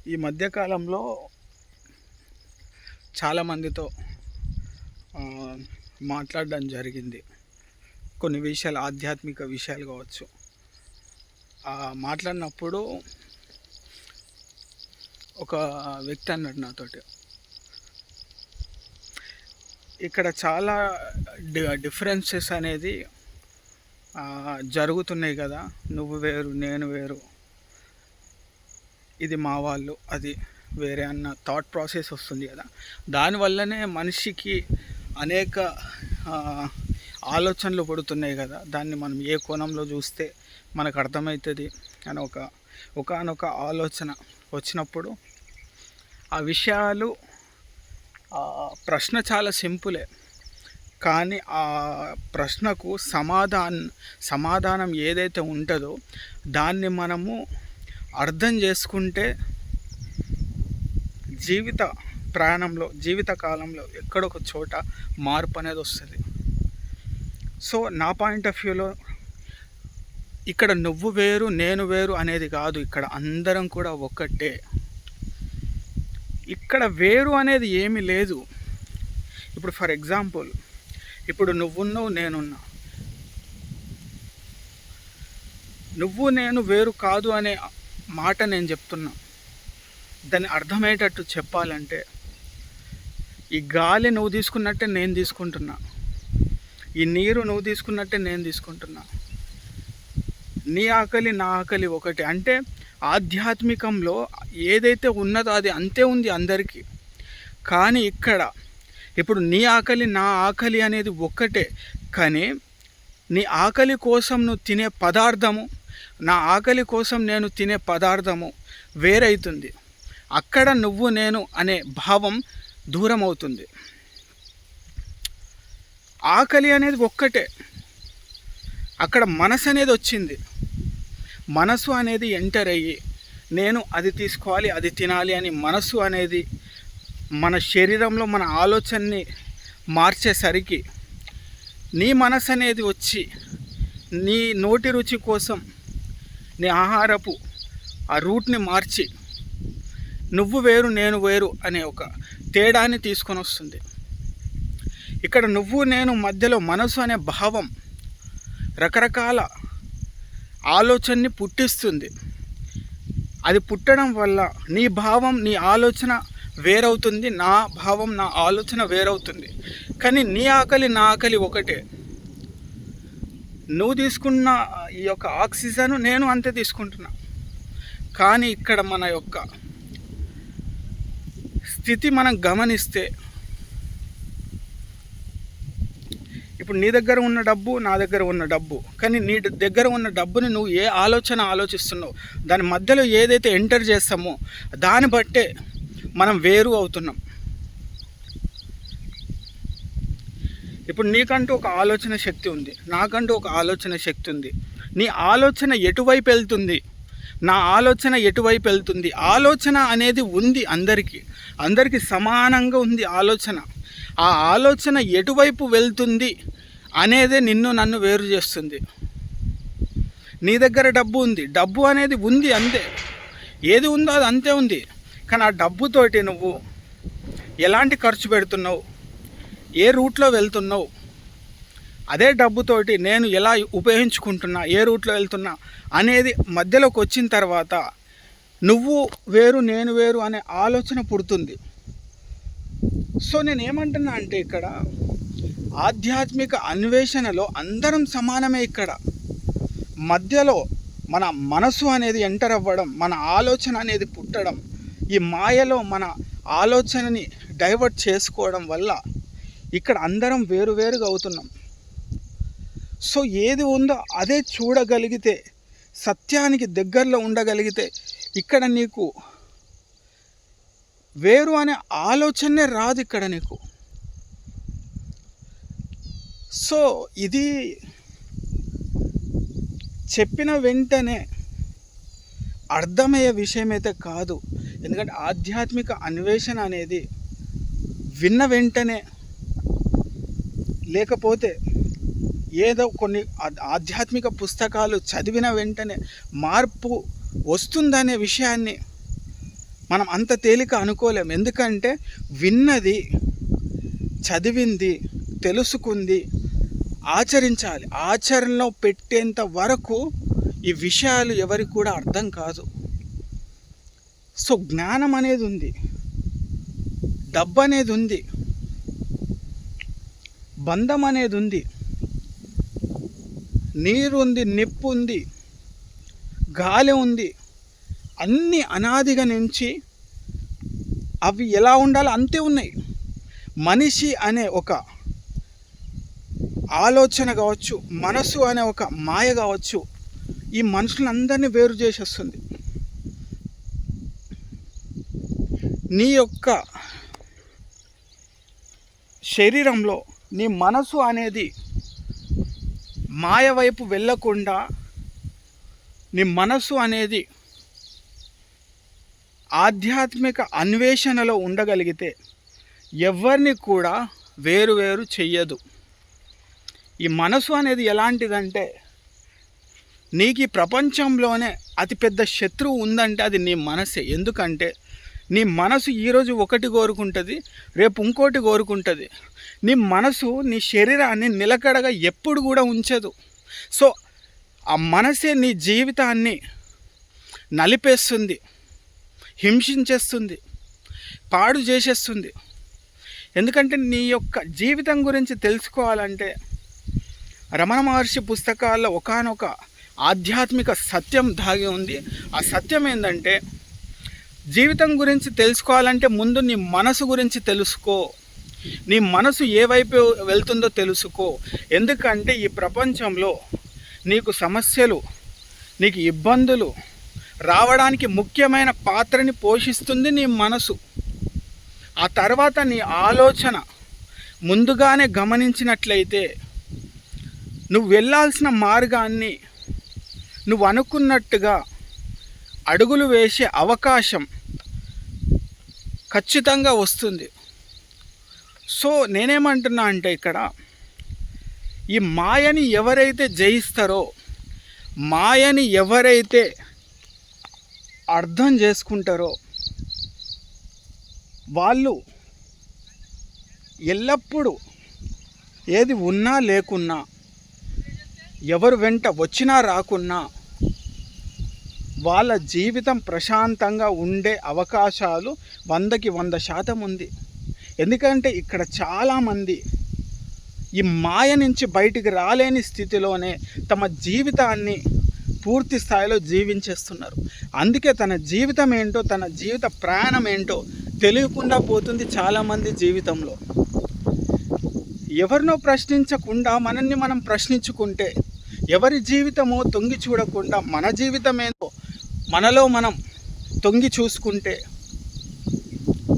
ఈ మధ్యకాలంలో చాలామందితో మాట్లాడడం జరిగింది. కొన్ని విషయాలు, ఆధ్యాత్మిక విషయాలు కావచ్చు. మాట్లాడినప్పుడు ఒక వ్యక్తి అన్నాడు నాతోటి, ఇక్కడ చాలా డిఫరెన్సెస్ అనేది జరుగుతున్నాయి కదా, నువ్వు వేరు నేను వేరు, ఇది మా వాళ్ళు అది వేరే అన్న థాట్ ప్రాసెస్ వస్తుంది కదా. దానివల్లనే మనిషికి అనేక ఆలోచనలు పడుతున్నాయి కదా. దాన్ని మనం ఏ కోణంలో చూస్తే మనకు అర్థమవుతుంది అని ఒకానొక ఆలోచన వచ్చినప్పుడు ఆ విషయాలు, ప్రశ్న చాలా సింపులే, కానీ ఆ ప్రశ్నకు సమాధానం ఏదైతే ఉంటుందో దాన్ని మనము అర్థం చేసుకుంటే జీవిత ప్రయాణంలో, జీవితకాలంలో ఎక్కడొక చోట మార్పు అనేది వస్తుంది. సో నా పాయింట్ ఆఫ్ వ్యూలో ఇక్కడ నువ్వు వేరు నేను వేరు అనేది కాదు, ఇక్కడ అందరం కూడా ఒక్కటే. ఇక్కడ వేరు అనేది ఏమీ లేదు. ఇప్పుడు ఫర్ ఎగ్జాంపుల్, ఇప్పుడు నువ్వున్నావు, నేనున్నా. నువ్వు నేను వేరు కాదు అనే మాట నేను చెప్తున్నా. దాన్ని అర్థమయ్యేటట్టు చెప్పాలంటే, ఈ గాలి నువ్వు తీసుకున్నట్టే నేను తీసుకుంటున్నా, ఈ నీరు నువ్వు తీసుకున్నట్టే నేను తీసుకుంటున్నా, నీ ఆకలి నా ఆకలి ఒకటే. అంటే ఆధ్యాత్మికంలో ఏదైతే ఉన్నదో అది అంతే ఉంది అందరికీ. కానీ ఇక్కడ ఇప్పుడు నీ ఆకలి నా ఆకలి అనేది ఒక్కటే, కానీ నీ ఆకలి కోసం నువ్వు తినే పదార్థము, నా ఆకలి కోసం నేను తినే పదార్థము వేరైతుంది. అక్కడ నువ్వు నేను అనే భావం దూరం అవుతుంది. ఆకలి అనేది ఒక్కటే, అక్కడ మనసు అనేది వచ్చింది. మనసు అనేది ఎంటర్ అయ్యి నేను అది తీసుకోవాలి, అది తినాలి అని మనసు అనేది మన శరీరంలో మన ఆలోచనని మార్చేసరికి నీ మనసు అనేది వచ్చి నీ నోటి రుచి కోసం నీ ఆహారపు ఆ రూట్ని మార్చి నువ్వు వేరు నేను వేరు అనే ఒక తేడాన్ని తీసుకొని వస్తుంది. ఇక్కడ నువ్వు నేను మధ్యలో మనసు అనే భావం రకరకాల ఆలోచనని పుట్టిస్తుంది. అది పుట్టడం వల్ల నీ భావం నీ ఆలోచన వేరవుతుంది, నా భావం నా ఆలోచన వేరవుతుంది. కానీ నీ ఆకలి నా ఆకలి ఒకటే. నువ్వు తీసుకున్న ఈ యొక్క ఆక్సిజన్ నేను అంతే తీసుకుంటున్నా. కానీ ఇక్కడ మన యొక్క స్థితి మనం గమనిస్తే, ఇప్పుడు నీ దగ్గర ఉన్న డబ్బు నా దగ్గర ఉన్న డబ్బు, కానీ నీ దగ్గర ఉన్న డబ్బుని నువ్వు ఏ ఆలోచన ఆలోచిస్తున్నావు, దాని మధ్యలో ఏదైతే ఎంటర్ చేస్తామో దాన్ని బట్టే మనం వేరు అవుతున్నాం. ఇప్పుడు నీకంటూ ఒక ఆలోచన శక్తి ఉంది, నాకంటూ ఒక ఆలోచన శక్తి ఉంది. నీ ఆలోచన ఎటువైపు వెళ్తుంది, నా ఆలోచన ఎటువైపు వెళ్తుంది. ఆలోచన అనేది ఉంది అందరికీ సమానంగా ఉంది ఆలోచన. ఆ ఆలోచన ఎటువైపు వెళ్తుంది అనేదే నిన్ను నన్ను వేరు చేస్తుంది. నీ దగ్గర డబ్బు ఉంది, డబ్బు అనేది ఉంది అంతే, ఏది ఉందో అది అంతే ఉంది. కానీ ఆ డబ్బుతోటి నువ్వు ఎలాంటి ఖర్చు పెడుతున్నావు, ఏ రూట్లో వెళ్తున్నావు, అదే డబ్బుతోటి నేను ఎలా ఉపయోగించుకుంటున్నా, ఏ రూట్లో వెళ్తున్నా అనేది మధ్యలోకి వచ్చిన తర్వాత నువ్వు వేరు నేను వేరు అనే ఆలోచన పుడుతుంది. సో నేను ఏమంటున్నా అంటే, ఇక్కడ ఆధ్యాత్మిక అన్వేషణలో అందరం సమానమే. ఇక్కడ మధ్యలో మన మనసు అనేది ఎంటర్ అవ్వడం, మన ఆలోచన అనేది పుట్టడం, ఈ మాయలో మన ఆలోచనని డైవర్ట్ చేసుకోవడం వల్ల ఇక్కడ అందరం వేరువేరుగా అవుతున్నాం. సో ఏది ఉందో అదే చూడగలిగితే, సత్యానికి దగ్గరలో ఉండగలిగితే ఇక్కడ నీకు వేరు అనే ఆలోచనే రాదు ఇక్కడ నీకు. సో ఇది చెప్పిన వెంటనే అర్థమయ్యే విషయం అయితే కాదు. ఎందుకంటే ఆధ్యాత్మిక అన్వేషణ అనేది విన్న వెంటనే, లేకపోతే ఏదో కొన్ని ఆధ్యాత్మిక పుస్తకాలు చదివిన వెంటనే మార్పు వస్తుందనే విషయాన్ని మనం అంత తేలిక అనుకోలేం. ఎందుకంటే విన్నది, చదివింది, తెలుసుకుంది ఆచరించాలి. ఆచరణలో పెట్టేంత వరకు ఈ విషయాలు ఎవరికి కూడా అర్థం కాదు. సో జ్ఞానం అనేది ఉంది, డబ్బు అనేది ఉంది, బంధం అనేది ఉంది, నీరు ఉంది, నిప్పు ఉంది, గాలి ఉంది. అన్నీ అనాదిగా నుంచి అవి ఎలా ఉండాలో అంతే ఉన్నాయి. మనిషి అనే ఒక ఆలోచన కావచ్చు, మనసు అనే ఒక మాయ కావచ్చు, ఈ మనుషులందరినీ వేరు చేసేస్తుంది. నీ యొక్క శరీరంలో నీ మనసు అనేది మాయ వైపు వెళ్ళకుండా, నీ మనసు అనేది ఆధ్యాత్మిక అన్వేషణలో ఉండగలిగితే ఎవరిని కూడా వేరు వేరు చెయ్యదు. ఈ మనసు అనేది ఎలాంటిదంటే, నీకు ఈ ప్రపంచంలోనే అతిపెద్ద శత్రువు ఉందంటే అది నీ మనసే. ఎందుకంటే నీ మనసు ఈరోజు ఒకటి కోరుకుంటుంది, రేపు ఇంకోటి కోరుకుంటుంది. నీ మనసు నీ శరీరాన్ని నిలకడగా ఎప్పుడు కూడా ఉంచదు. సో ఆ మనసే నీ జీవితాన్ని నలిపేస్తుంది, హింసించేస్తుంది, పాడు చేసేస్తుంది. ఎందుకంటే నీ యొక్క జీవితం గురించి తెలుసుకోవాలంటే రమణ మహర్షి పుస్తకాల్లో ఒకానొక ఆధ్యాత్మిక సత్యం దాగి ఉంది. ఆ సత్యం ఏంటంటే, జీవితం గురించి తెలుసుకోవాలంటే ముందు నీ మనసు గురించి తెలుసుకో. నీ మనసు ఏ వైపు వెళ్తుందో తెలుసుకో. ఎందుకంటే ఈ ప్రపంచంలో నీకు సమస్యలు, నీకు ఇబ్బందులు రావడానికి ముఖ్యమైన పాత్రని పోషిస్తుంది నీ మనసు. ఆ తర్వాత నీ ఆలోచన ముందుగానే గమనించినట్లయితే నువ్వు వెళ్ళాల్సిన మార్గాన్ని నువ్వు అనుకున్నట్టుగా అడుగులు వేసే అవకాశం ఖచ్చితంగా వస్తుంది. సో నేనేమంటున్నా అంటే, ఇక్కడ ఈ మాయని ఎవరైతే జయిస్తారో, మాయని ఎవరైతే అర్థం చేసుకుంటారో, వాళ్ళు ఎల్లప్పుడూ ఏది ఉన్నా లేకున్నా, ఎవరు వెంట వచ్చినా రాకున్నా వాళ్ళ జీవితం ప్రశాంతంగా ఉండే అవకాశాలు 100కి 100% ఉంది. ఎందుకంటే ఇక్కడ చాలామంది ఈ మాయ నుంచి బయటికి రాలేని స్థితిలోనే తమ జీవితాన్ని పూర్తి స్థాయిలో జీవించేస్తున్నారు. అందుకే తన జీవితం ఏంటో, తన జీవిత ప్రయాణం ఏంటో తెలియకుండా పోతుంది చాలామంది జీవితంలో. ఎవరినో ప్రశ్నించకుండా మనల్ని మనం ప్రశ్నించుకుంటే, ఎవరి జీవితమో తొంగి చూడకుండా మన జీవితం ఏంటో మనలో మనం తొంగి చూసుకుంటే,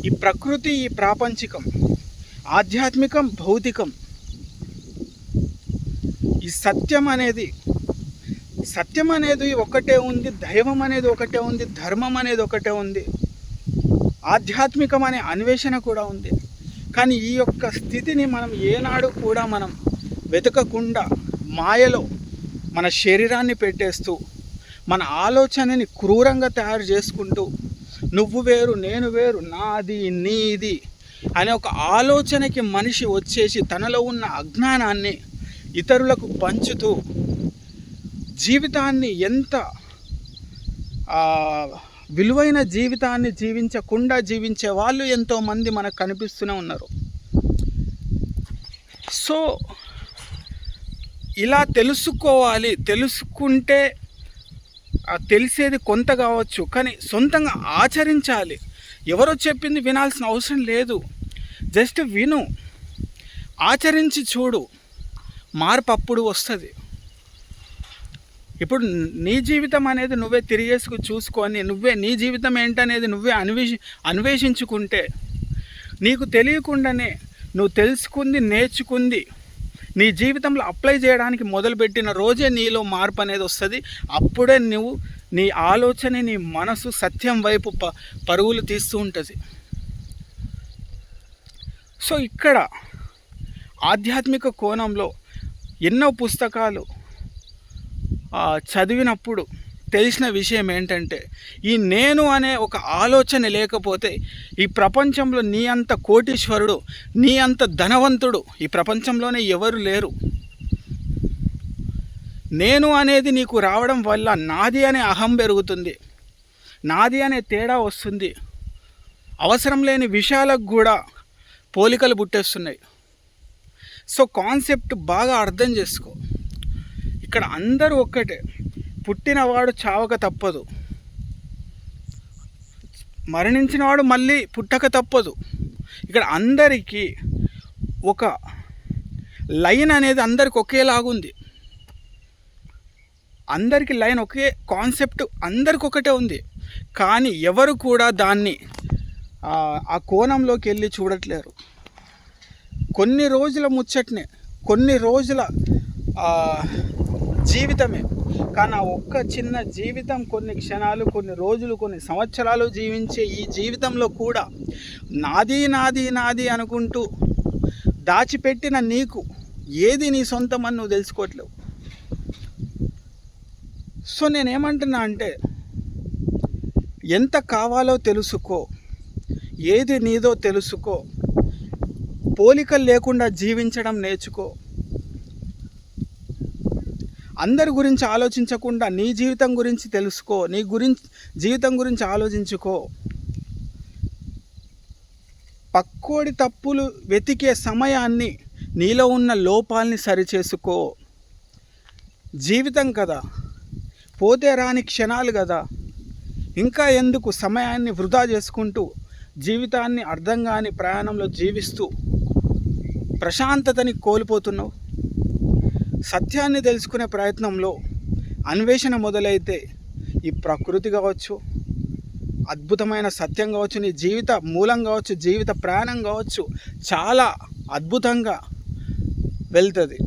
ఈ ప్రకృతి, ఈ ప్రాపంచికం, ఆధ్యాత్మికం, భౌతికం, ఈ సత్యం అనేది ఒకటే ఉంది, దైవం అనేది ఒకటే ఉంది, ధర్మం అనేది ఒకటే ఉంది, ఆధ్యాత్మికం అనే అన్వేషణ కూడా ఉంది. కానీ ఈ యొక్క స్థితిని మనం ఏనాడు కూడా మనం వెతకకుండా మాయలో మన శరీరాన్ని పెట్టేస్తూ, మన ఆలోచనని క్రూరంగా తయారు చేసుకుంటూ, నువ్వు వేరు, నేను వేరు, నాది నీది అనే ఒక ఆలోచనకి మనిషి వచ్చేసి తనలో ఉన్న అజ్ఞానాన్ని ఇతరులకు పంచుతూ జీవితాన్ని ఎంత విలువైన జీవితాన్ని జీవించకుండా జీవించే వాళ్ళు ఎంతోమంది మనకు కనిపిస్తూనే ఉన్నారు. సో ఇలా తెలుసుకోవాలి. తెలుసుకుంటే తెలిసేది కొంత కావచ్చు, కానీ సొంతంగా ఆచరించాలి. ఎవరో చెప్పింది వినాల్సిన అవసరం లేదు. జస్ట్ విను, ఆచరించి చూడు, మార్పు అప్పుడు వస్తుంది. ఇప్పుడు నీ జీవితం అనేది నువ్వే తిరిగేసుకు చూసుకొని, నువ్వే నీ జీవితం ఏంటనేది నువ్వే అన్వేషించుకుంటే, నీకు తెలియకుండానే నువ్వు తెలుసుకుంది, నేర్చుకుంది నీ జీవితంలో అప్లై చేయడానికి మొదలుపెట్టిన రోజే నీలో మార్పు అనేది వస్తుంది. అప్పుడే నువ్వు నీ ఆలోచన, నీ మనసు సత్యం వైపు పరుగులు తీస్తూ ఉంటుంది. సో ఇక్కడ ఆధ్యాత్మిక కోణంలో ఎన్నో పుస్తకాలు చదివినప్పుడు తెలిసిన విషయం ఏంటంటే, ఈ నేను అనే ఒక ఆలోచన లేకపోతే ఈ ప్రపంచంలో నీ అంత కోటీశ్వరుడు, నీ అంత ధనవంతుడు ఈ ప్రపంచంలోనే ఎవరు లేరు. నేను అనేది నీకు రావడం వల్ల నాది అనే అహం పెరుగుతుంది, నాది అనే తేడా వస్తుంది. అవసరం లేని విషయాలకు కూడా పోలికలు పుట్టేస్తున్నాయి. సో కాన్సెప్ట్ బాగా అర్థం చేసుకో. ఇక్కడ అందరూ ఒక్కటే, పుట్టినవాడు చావక తప్పదు, మరణించినవాడు మళ్ళీ పుట్టక తప్పదు. ఇక్కడ అందరికీ ఒక లైన్ అనేది అందరికి ఒకేలాగుంది. అందరికీ లైన్ ఒకే కాన్సెప్ట్ అందరికి ఒకటే ఉంది. కానీ ఎవరు కూడా దాన్ని ఆ కోణంలోకి వెళ్ళి చూడట్లేరు. కొన్ని రోజుల ముచ్చట్నే, కొన్ని రోజుల జీవితమే, కానీ ఆ ఒక్క చిన్న జీవితం, కొన్ని క్షణాలు, కొన్ని రోజులు, కొన్ని సంవత్సరాలు జీవించే ఈ జీవితంలో కూడా నాది నాది నాది అనుకుంటూ దాచిపెట్టిన నీకు ఏది నీ సొంతం అని నువ్వు తెలుసుకోవట్లేవు. సో నేనేమంటున్నా అంటే, ఎంత కావాలో తెలుసుకో, ఏది నీదో తెలుసుకో, పోలికలు లేకుండా జీవించడం నేర్చుకో. అందరి గురించి ఆలోచించకుండా నీ జీవితం గురించి తెలుసుకో, నీ జీవితం గురించి ఆలోచించుకో. పక్కోడి తప్పులు వెతికే సమయాన్ని, నీలో ఉన్న లోపాలని సరిచేసుకో. జీవితం కదా, పోతే రాని క్షణాలు కదా, ఇంకా ఎందుకు సమయాన్ని వృధా చేసుకుంటూ జీవితాన్ని అర్థం కాని ప్రయాణంలో జీవిస్తూ ప్రశాంతతని కోల్పోతున్నావు. సత్యాన్ని తెలుసుకునే ప్రయత్నంలో అన్వేషణ మొదలైతే ఈ ప్రకృతి కావచ్చు, అద్భుతమైన సత్యం కావచ్చు, నీ జీవిత మూలం కావచ్చు, జీవిత ప్రయాణం కావచ్చు, చాలా అద్భుతంగా వెళ్తుంది.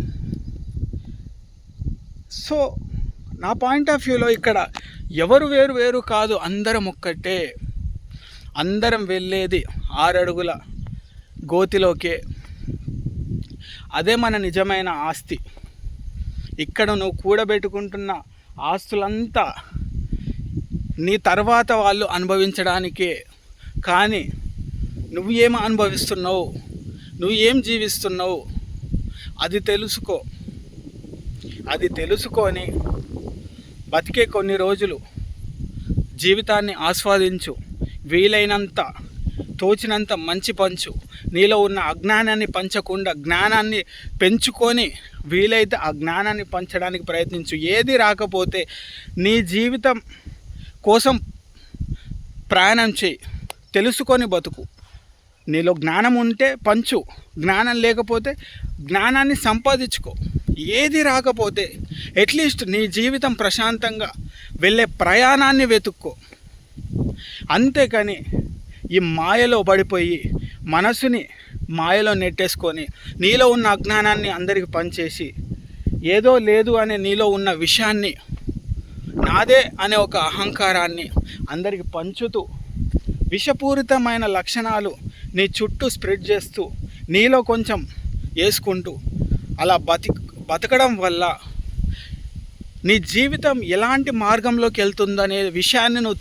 సో నా పాయింట్ ఆఫ్ వ్యూలో ఇక్కడ ఎవరు వేరు వేరు కాదు, అందరం ఒక్కటే. అందరం వెళ్ళేది 6 అడుగుల గోతిలోకే. అదే మన నిజమైన ఆస్తి. ఇక్కడ నువ్వు కూడబెట్టుకుంటున్న ఆస్తులంతా నీ తర్వాత వాళ్ళు అనుభవించడానికే. కానీ నువ్వు ఏం అనుభవిస్తున్నావు, నువ్వు ఏం జీవిస్తున్నావు అది తెలుసుకో. అది తెలుసుకొని బతికే కొన్ని రోజులు జీవితాన్ని ఆస్వాదించు. వీలైనంత తోచినంత మంచి పంచు. నీలో ఉన్న అజ్ఞానాన్ని పంచకుండా జ్ఞానాన్ని పెంచుకొని వీలైతే ఆ జ్ఞానాన్ని పంచడానికి ప్రయత్నించు. ఏది రాకపోతే నీ జీవితం కోసం ప్రయాణం చేయి, తెలుసుకొని బతుకు. నీలో జ్ఞానం ఉంటే పంచు, జ్ఞానం లేకపోతే జ్ఞానాన్ని సంపాదించుకో. ఏది రాకపోతే అట్లీస్ట్ నీ జీవితం ప్రశాంతంగా వెళ్ళే ప్రయాణాన్ని వెతుక్కో. అంతేకాని ఈ మాయలో పడిపోయి మనసుని మాయలో నెట్టేసుకొని నీలో ఉన్న అజ్ఞానాన్ని అందరికి పంచేసి ఏదో లేదు అనే నీలో ఉన్న విషయాన్ని, నాదే అనే ఒక అహంకారాన్ని అందరికి పంచుతూ విషపూరితమైన లక్షణాలు నీ చుట్టూ స్ప్రెడ్ చేస్తూ నీలో కొంచెం వేసుకుంటూ అలా బతకడం వల్ల నీ జీవితం ఎలాంటి మార్గంలోకి వెళ్తుందనే విషయాన్ని నువ్వు